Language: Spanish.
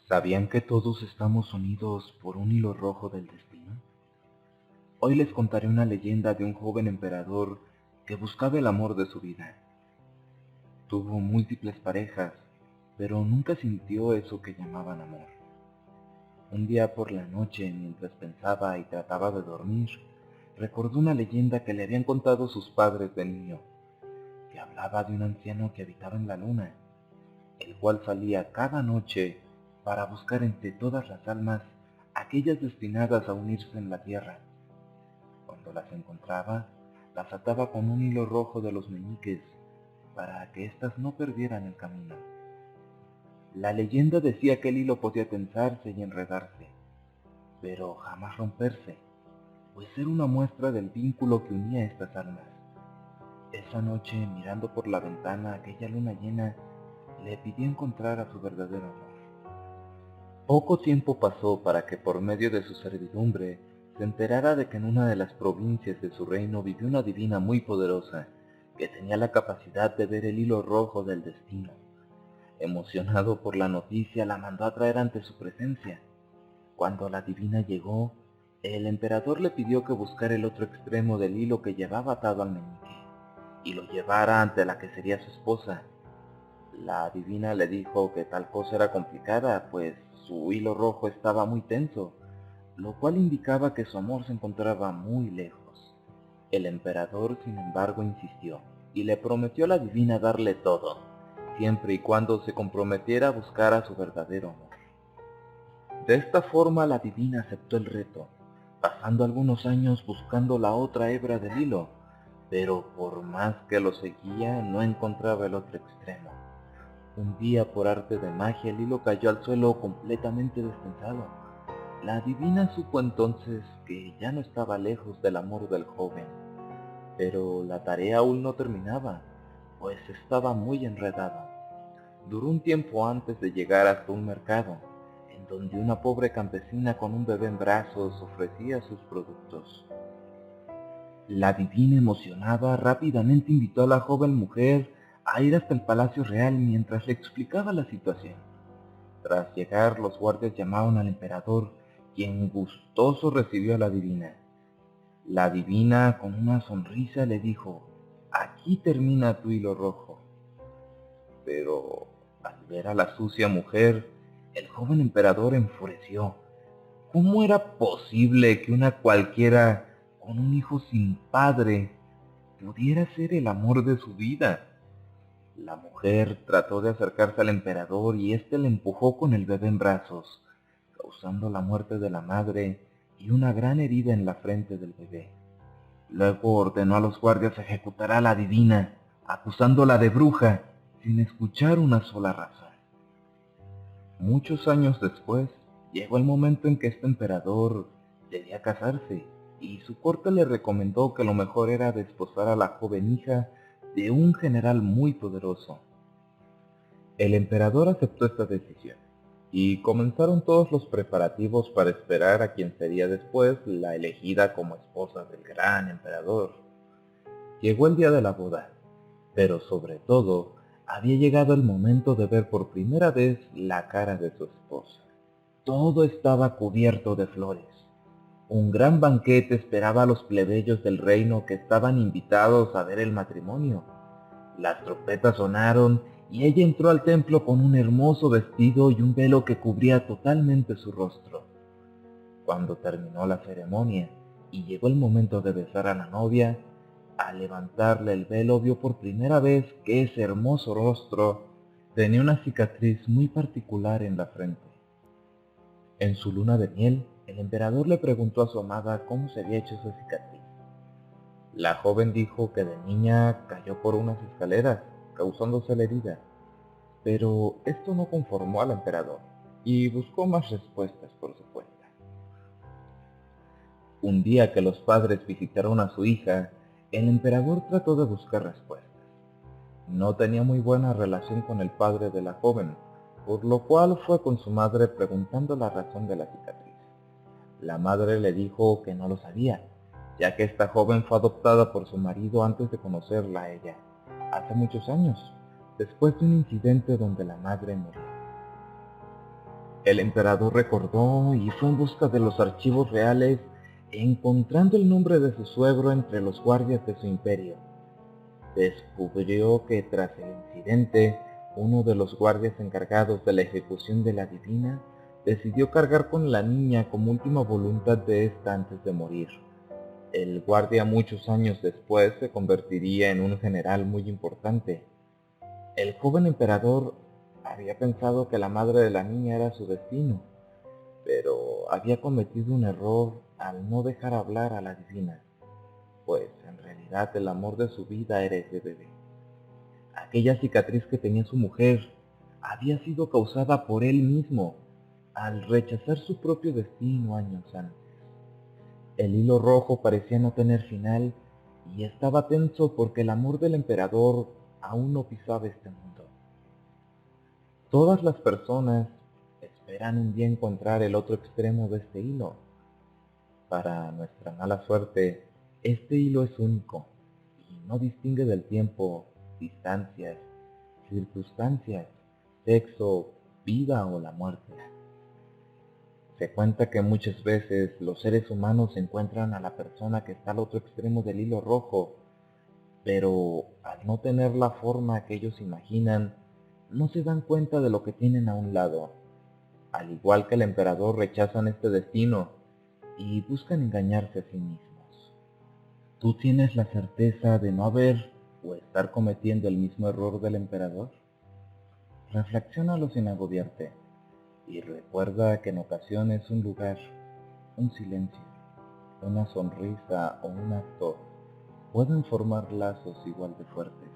¿Sabían que todos estamos unidos por un hilo rojo del destino? Hoy les contaré una leyenda de un joven emperador que buscaba el amor de su vida. Tuvo múltiples parejas, pero nunca sintió eso que llamaban amor. Un día por la noche, mientras pensaba y trataba de dormir, recordó una leyenda que le habían contado sus padres de niño, que hablaba de un anciano que habitaba en la luna, el cual salía cada noche para buscar entre todas las almas aquellas destinadas a unirse en la tierra. Cuando las encontraba, las ataba con un hilo rojo de los meñiques para que éstas no perdieran el camino. La leyenda decía que el hilo podía tensarse y enredarse, pero jamás romperse, pues era una muestra del vínculo que unía a estas almas. Esa noche, mirando por la ventana aquella luna llena, le pidió encontrar a su verdadero amor. Poco tiempo pasó para que por medio de su servidumbre se enterara de que en una de las provincias de su reino vivía una divina muy poderosa, que tenía la capacidad de ver el hilo rojo del destino. Emocionado por la noticia, la mandó a traer ante su presencia. Cuando la divina llegó, el emperador le pidió que buscara el otro extremo del hilo que llevaba atado al meñique, y lo llevara ante la que sería su esposa. La divina le dijo que tal cosa era complicada, pues su hilo rojo estaba muy tenso, lo cual indicaba que su amor se encontraba muy lejos. El emperador, sin embargo, insistió, y le prometió a la divina darle todo, siempre y cuando se comprometiera a buscar a su verdadero amor. De esta forma la divina aceptó el reto, pasando algunos años buscando la otra hebra del hilo, pero por más que lo seguía, no encontraba el otro extremo. Un día, por arte de magia, el hilo cayó al suelo completamente destensado. La divina supo entonces que ya no estaba lejos del amor del joven, pero la tarea aún no terminaba, pues estaba muy enredado. Duró un tiempo antes de llegar hasta un mercado, en donde una pobre campesina con un bebé en brazos ofrecía sus productos. La divina, emocionada, rápidamente invitó a la joven mujer a ir hasta el palacio real mientras le explicaba la situación. Tras llegar, los guardias llamaron al emperador, quien gustoso recibió a la divina. La divina, con una sonrisa, le dijo: «Aquí termina tu hilo rojo». Pero al ver a la sucia mujer, el joven emperador enfureció. ¿Cómo era posible que una cualquiera con un hijo sin padre pudiera ser el amor de su vida? La mujer trató de acercarse al emperador y éste le empujó con el bebé en brazos, causando la muerte de la madre y una gran herida en la frente del bebé. Luego ordenó a los guardias ejecutar a la divina, acusándola de bruja, sin escuchar una sola razón. Muchos años después, llegó el momento en que este emperador debía casarse, y su corte le recomendó que lo mejor era desposar a la joven hija de un general muy poderoso. El emperador aceptó esta decisión, y comenzaron todos los preparativos para esperar a quien sería después la elegida como esposa del gran emperador. Llegó el día de la boda, pero sobre todo, había llegado el momento de ver por primera vez la cara de su esposa. Todo estaba cubierto de flores. Un gran banquete esperaba a los plebeyos del reino que estaban invitados a ver el matrimonio. Las trompetas sonaron y ella entró al templo con un hermoso vestido y un velo que cubría totalmente su rostro. Cuando terminó la ceremonia y llegó el momento de besar a la novia, al levantarle el velo vio por primera vez que ese hermoso rostro tenía una cicatriz muy particular en la frente. En su luna de miel, el emperador le preguntó a su amada cómo se había hecho esa cicatriz. La joven dijo que de niña cayó por unas escaleras, causándose la herida, pero esto no conformó al emperador, y buscó más respuestas por su cuenta. Un día que los padres visitaron a su hija, el emperador trató de buscar respuestas. No tenía muy buena relación con el padre de la joven, por lo cual fue con su madre preguntando la razón de la cicatriz. La madre le dijo que no lo sabía, ya que esta joven fue adoptada por su marido antes de conocerla a ella, hace muchos años, después de un incidente donde la madre murió. El emperador recordó y fue en busca de los archivos reales, encontrando el nombre de su suegro entre los guardias de su imperio. Descubrió que tras el incidente, uno de los guardias encargados de la ejecución de la divina decidió cargar con la niña como última voluntad de ésta antes de morir. El guardia muchos años después se convertiría en un general muy importante. El joven emperador había pensado que la madre de la niña era su destino, pero había cometido un error al no dejar hablar a la divina, pues en realidad el amor de su vida era ese bebé. Aquella cicatriz que tenía su mujer había sido causada por él mismo al rechazar su propio destino años antes. El hilo rojo parecía no tener final y estaba tenso porque el amor del emperador aún no pisaba este mundo. Todas las personas esperan un día encontrar el otro extremo de este hilo. Para nuestra mala suerte, este hilo es único y no distingue del tiempo, distancias, circunstancias, sexo, vida o la muerte. Se cuenta que muchas veces los seres humanos encuentran a la persona que está al otro extremo del hilo rojo, pero al no tener la forma que ellos imaginan, no se dan cuenta de lo que tienen a un lado. Al igual que el emperador, rechazan este destino y buscan engañarse a sí mismos. ¿Tú tienes la certeza de no haber o estar cometiendo el mismo error del emperador? Reflexiónalo sin agobiarte y recuerda que en ocasiones un lugar, un silencio, una sonrisa o un acto pueden formar lazos igual de fuertes.